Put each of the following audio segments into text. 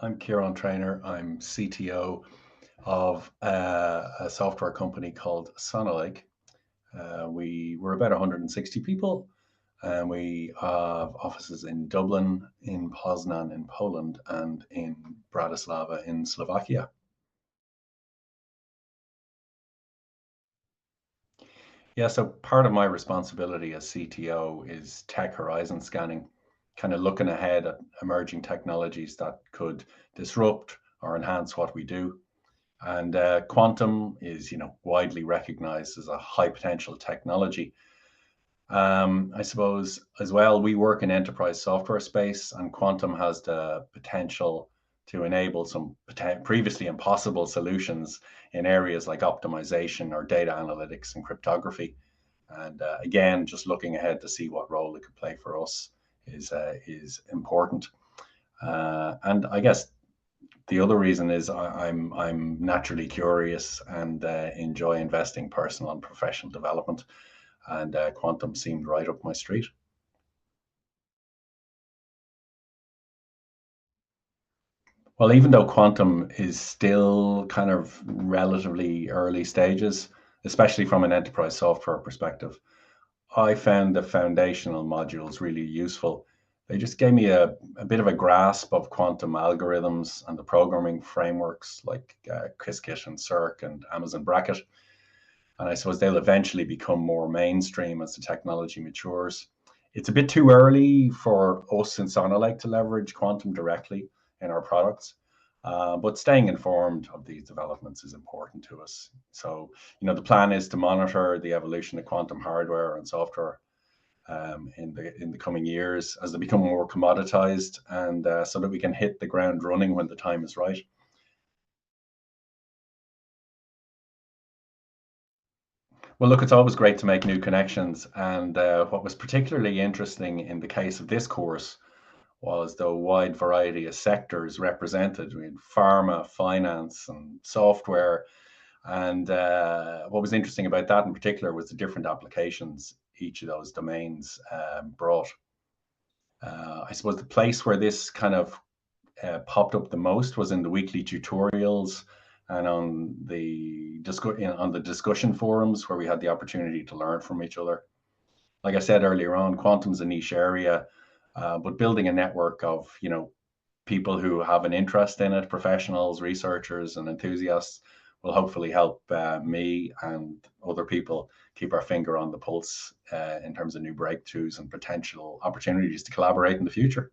I'm Ciaran Treanor. I'm CTO of a software company called Sonalake. We're about 160 people, and we have offices in Dublin, in Poznan in Poland, and in Bratislava in Slovakia. Yeah, so part of my responsibility as CTO is tech horizon scanning, kind of looking ahead at emerging technologies that could disrupt or enhance what we do. And quantum is, widely recognized as a high potential technology. I suppose as well, we work in enterprise software space, and quantum has the potential to enable some previously impossible solutions in areas like optimization or data analytics and cryptography. And again, just looking ahead to see what role it could play for us is important. And I guess the other reason is I'm naturally curious and enjoy investing personal and professional development, and quantum seemed right up my street. Well, even though quantum is still kind of relatively early stages, especially from an enterprise software perspective, I found the foundational modules really useful. They just gave me a bit of a grasp of quantum algorithms and the programming frameworks like Qiskit and Cirq and Amazon Bracket. And I suppose they'll eventually become more mainstream as the technology matures. It's a bit too early for us in Sonalake to leverage quantum directly in our products, but staying informed of these developments is important to us. So, the plan is to monitor the evolution of quantum hardware and software in the coming years as they become more commoditized, and so that we can hit the ground running when the time is right. Well, look, it's always great to make new connections. And what was particularly interesting in the case of this course was the wide variety of sectors represented. We had pharma, finance, and software. And what was interesting about that in particular was the different applications each of those domains brought. I suppose the place where this kind of popped up the most was in the weekly tutorials and on the discussion forums where we had the opportunity to learn from each other. Like I said earlier on, quantum's a niche area, but building a network of people who have an interest in it, professionals, researchers, and enthusiasts, will hopefully help me and other people keep our finger on the pulse in terms of new breakthroughs and potential opportunities to collaborate in the future.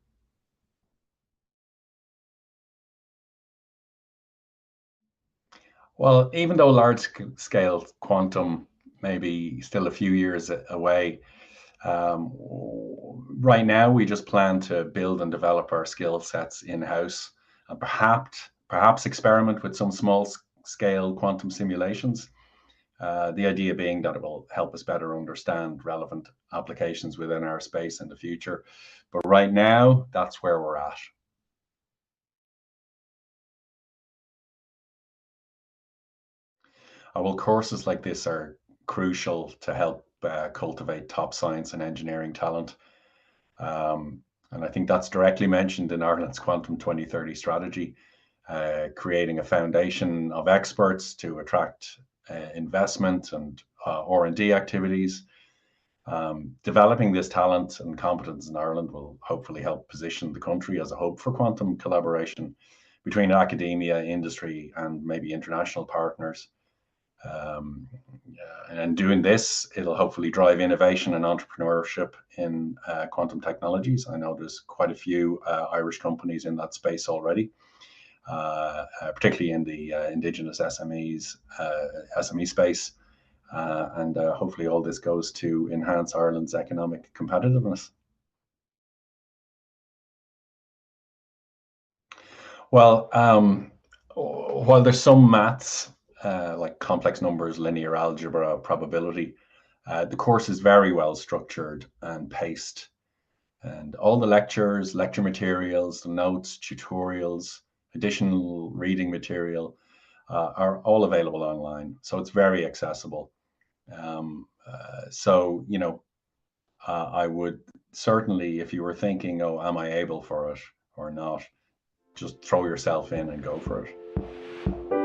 Well, even though large scale quantum may be still a few years away, um, right now we just plan to build and develop our skill sets in house, and perhaps experiment with some small scale quantum simulations. The idea being that it will help us better understand relevant applications within our space in the future. But right now, that's where we're at. Well, courses like this are crucial to help cultivate top science and engineering talent. And I think that's directly mentioned in Ireland's Quantum 2030 strategy, creating a foundation of experts to attract investment and R&D activities. Developing this talent and competence in Ireland will hopefully help position the country as a hub for quantum collaboration between academia, industry, and maybe international partners. Um, and doing this, it'll hopefully drive innovation and entrepreneurship in quantum technologies. I know there's quite a few Irish companies in that space already, particularly in the Indigenous SME space. And hopefully all this goes to enhance Ireland's economic competitiveness. Well, while there's some maths, like complex numbers, linear algebra, probability, the course is very well structured and paced. And all the lectures, lecture materials, the notes, tutorials, additional reading material are all available online. So it's very accessible. So, I would certainly, if you were thinking, oh, am I able for it or not? just throw yourself in and go for it.